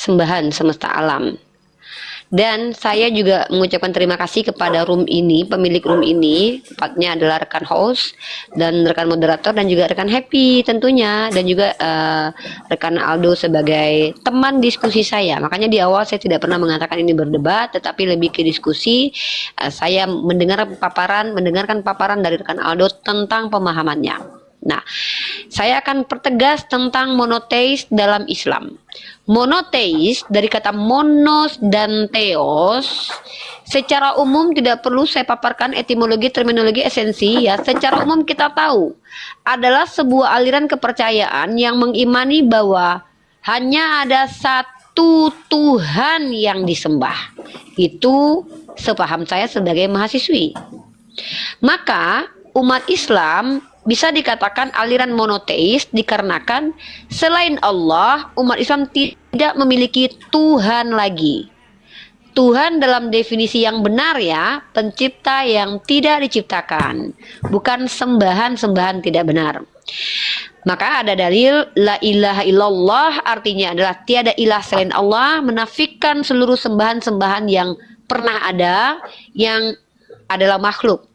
sembahan semesta alam. Dan saya juga mengucapkan terima kasih kepada room ini, pemilik room ini, tepatnya adalah rekan host dan rekan moderator dan juga rekan Happy tentunya, dan juga rekan Aldo sebagai teman diskusi saya. Makanya di awal saya tidak pernah mengatakan ini berdebat, tetapi lebih ke diskusi. Saya mendengarkan paparan dari rekan Aldo tentang pemahamannya. Nah, saya akan pertegas tentang monoteis dalam Islam. Monoteis dari kata monos dan theos. Secara umum tidak perlu saya paparkan etimologi, terminologi, esensi ya. Secara umum kita tahu adalah sebuah aliran kepercayaan yang mengimani bahwa hanya ada satu Tuhan yang disembah. Itu sepaham saya sebagai mahasiswi. Maka umat Islam bisa dikatakan aliran monoteis dikarenakan selain Allah, umat Islam tidak memiliki Tuhan lagi. Tuhan dalam definisi yang benar ya, pencipta yang tidak diciptakan, bukan sembahan-sembahan tidak benar. Maka ada dalil la ilaha illallah, artinya adalah tiada ilah selain Allah, menafikan seluruh sembahan-sembahan yang pernah ada, yang adalah makhluk.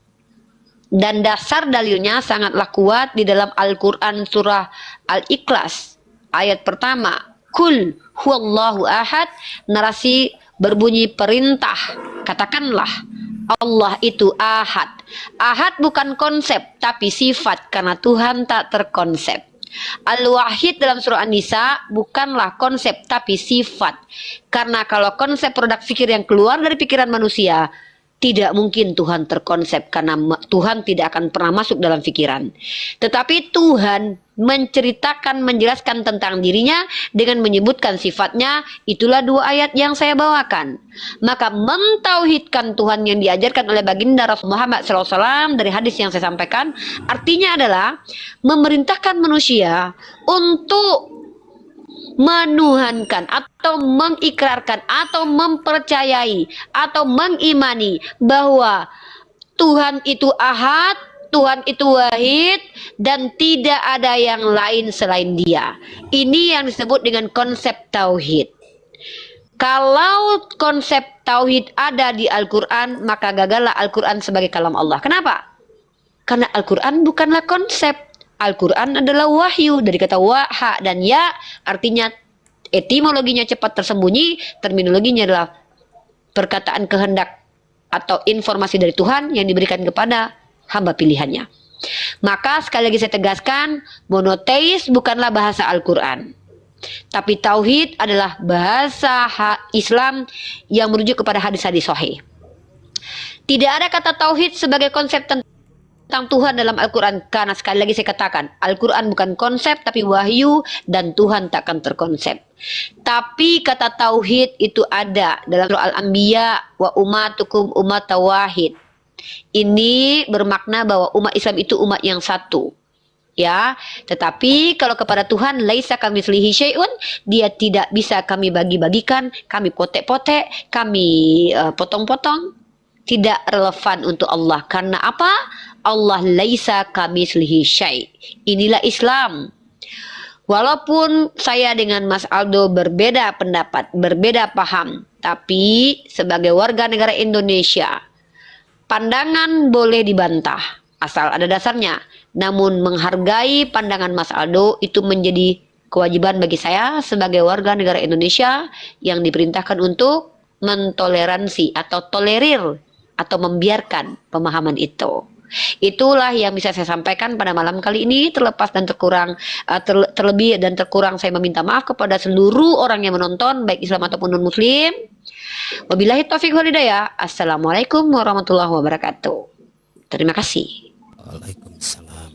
Dan dasar dalilnya sangatlah kuat di dalam Al-Quran surah Al-Ikhlas ayat pertama, kul huwallahu ahad, narasi berbunyi perintah, katakanlah Allah itu ahad. Ahad bukan konsep tapi sifat, karena Tuhan tak terkonsep. Al-Wahid dalam surah An-Nisa bukanlah konsep tapi sifat, karena kalau konsep produk pikir yang keluar dari pikiran manusia, tidak mungkin Tuhan terkonsep, karena Tuhan tidak akan pernah masuk dalam pikiran. Tetapi Tuhan menceritakan, menjelaskan tentang dirinya dengan menyebutkan sifatnya. Itulah dua ayat yang saya bawakan. Maka mentauhidkan Tuhan yang diajarkan oleh baginda Rasul Muhammad SAW dari hadis yang saya sampaikan, artinya adalah memerintahkan manusia untuk menuhankan atau mengikrarkan atau mempercayai atau mengimani bahwa Tuhan itu ahad, Tuhan itu wahid, dan tidak ada yang lain selain Dia. Ini yang disebut dengan konsep tauhid. Kalau konsep tauhid ada di Al-Quran, maka gagallah Al-Quran sebagai kalam Allah. Kenapa? Karena Al-Quran bukanlah konsep. Al-Quran adalah wahyu, dari kata waha dan ya, artinya etimologinya cepat tersembunyi, terminologinya adalah perkataan kehendak atau informasi dari Tuhan yang diberikan kepada hamba pilihannya. Maka sekali lagi saya tegaskan, monoteis bukanlah bahasa Al-Quran, tapi tauhid adalah bahasa Islam yang merujuk kepada hadis-hadis sahih. Tidak ada kata tauhid sebagai konsep tentang Tuhan dalam Al-Quran, karena sekali lagi saya katakan, Al-Quran bukan konsep tapi wahyu, dan Tuhan takkan terkonsep. Tapi kata tauhid itu ada dalam surah Al-Anbiya, wa ummatukum ummatan wahid. Ini bermakna bahwa umat Islam itu umat yang satu. Ya, tetapi kalau kepada Tuhan, laisa kamitslihi syai'un, Dia tidak bisa kami bagi-bagikan, kami potek-potek, kami potong-potong. Tidak relevan untuk Allah. Karena apa? Allah laisa kamitslihi syai'. Inilah Islam. Walaupun saya dengan Mas Aldo berbeda pendapat, berbeda paham, tapi sebagai warga negara Indonesia, pandangan boleh dibantah asal ada dasarnya. Namun menghargai pandangan Mas Aldo itu menjadi kewajiban bagi saya sebagai warga negara Indonesia yang diperintahkan untuk mentoleransi atau tolerir atau membiarkan pemahaman itu. Itulah yang bisa saya sampaikan pada malam kali ini. Terlepas dan terlebih dan terkurang, saya meminta maaf kepada seluruh orang yang menonton, baik Islam ataupun non-Muslim. Wabillahi taufiq wal hidayah. Assalamualaikum warahmatullahi wabarakatuh. Terima kasih. Waalaikumsalam.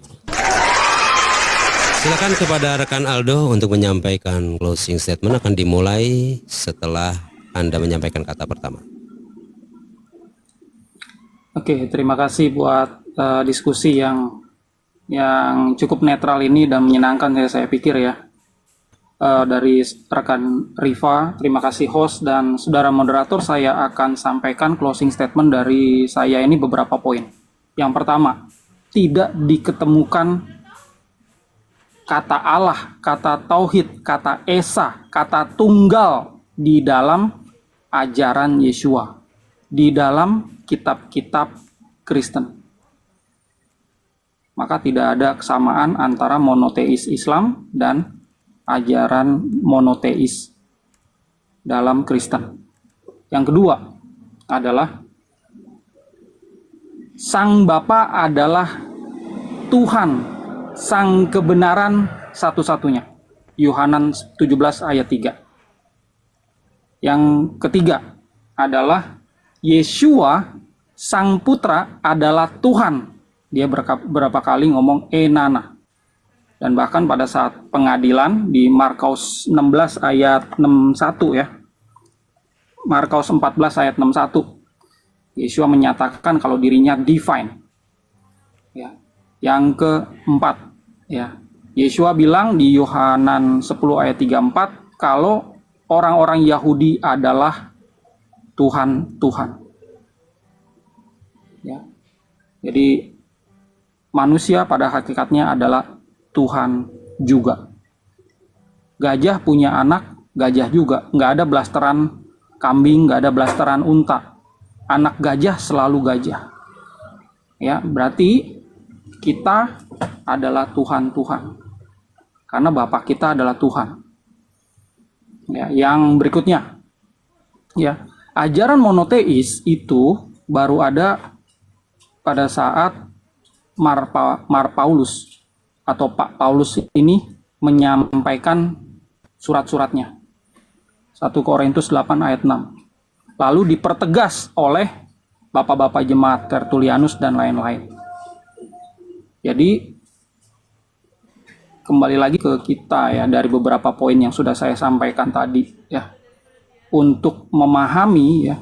Silakan kepada rekan Aldo untuk menyampaikan closing statement. Akan dimulai setelah Anda menyampaikan kata pertama. Oke, terima kasih buat diskusi yang cukup netral ini dan menyenangkan saya pikir ya. Dari rekan Riva, terima kasih host dan saudara moderator. Saya akan sampaikan closing statement dari saya ini beberapa poin. Yang pertama, tidak diketemukan kata Allah, kata tauhid, kata esa, kata tunggal di dalam ajaran Yesua, di dalam kitab-kitab Kristen. Maka tidak ada kesamaan antara monoteis Islam dan ajaran monoteis dalam Kristen. Yang kedua adalah Sang Bapa adalah Tuhan, Sang kebenaran satu-satunya. Yohanes 17 ayat 3. Yang ketiga adalah Yesua, Sang Putra adalah Tuhan. Dia berapa kali ngomong enana. Dan bahkan pada saat pengadilan di Markus 16 ayat 61 ya. Markus 14 ayat 61. Yesua menyatakan kalau dirinya divine. Ya. Yang keempat ya. Yesua bilang di Yohanan 10 ayat 34 kalau orang-orang Yahudi adalah Tuhan. Ya. Jadi manusia pada hakikatnya adalah Tuhan juga. Gajah punya anak, gajah juga. Nggak ada blasteran kambing, nggak ada blasteran unta. Anak gajah selalu gajah. Ya, berarti kita adalah Tuhan. Karena Bapa kita adalah Tuhan. Ya, yang berikutnya. Ya, ajaran monoteis itu baru ada pada saat Mar Paulus atau Pak Paulus ini menyampaikan surat-suratnya. 1 Korintus 8 ayat 6. Lalu dipertegas oleh bapak-bapak jemaat Tertullianus dan lain-lain. Jadi kembali lagi ke kita ya, dari beberapa poin yang sudah saya sampaikan tadi ya. Untuk memahami ya,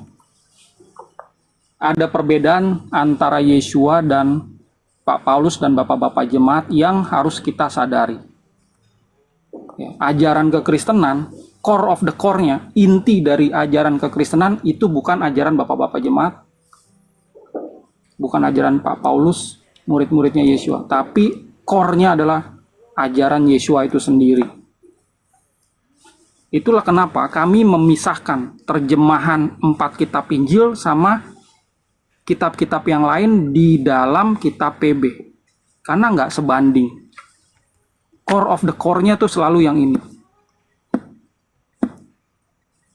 ada perbedaan antara Yesua dan Pak Paulus dan bapak-bapak jemaat yang harus kita sadari. Ya, ajaran kekristenan, core of the core-nya, inti dari ajaran kekristenan itu bukan ajaran bapak-bapak jemaat, bukan ajaran Pak Paulus, murid-muridnya Yesua, tapi core-nya adalah ajaran Yesua itu sendiri. Itulah kenapa kami memisahkan terjemahan 4 kitab Injil sama kitab-kitab yang lain di dalam kitab PB. Karena nggak sebanding. Core of the core-nya tuh selalu yang ini.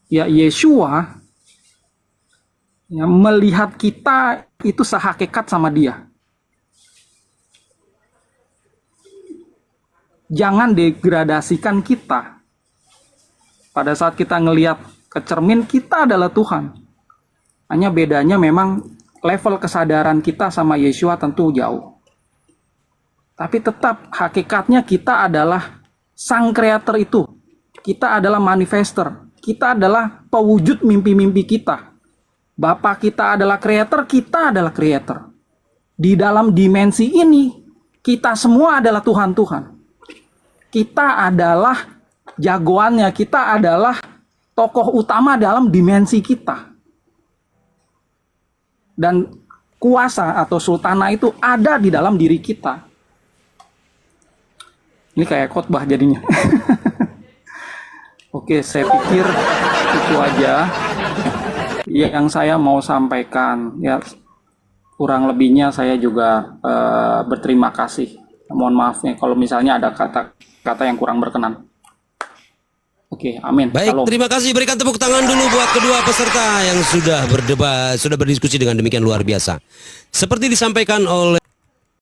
Ya, Yesua ya, melihat kita itu sehakikat sama dia. Jangan degradasikan kita. Pada saat kita ngelihat ke cermin, kita adalah Tuhan. Hanya bedanya memang level kesadaran kita sama Yesua tentu jauh. Tapi tetap hakikatnya kita adalah Sang Kreator itu. Kita adalah manifester. Kita adalah pewujud mimpi-mimpi kita. Bapa kita adalah Kreator, kita adalah Kreator. Di dalam dimensi ini, kita semua adalah Tuhan-Tuhan. Kita adalah jagoannya, kita adalah tokoh utama dalam dimensi kita. Dan kuasa atau sultana itu ada di dalam diri kita. Ini kayak khotbah jadinya. Oke, saya pikir itu aja yang saya mau sampaikan. Ya, kurang lebihnya saya juga berterima kasih. Mohon maaf nih kalau misalnya ada kata-kata yang kurang berkenan. Oke, amin. Baik, Shalom. terima kasih. Berikan tepuk tangan dulu buat kedua peserta yang sudah berdebat, sudah berdiskusi dengan demikian luar biasa. Seperti disampaikan oleh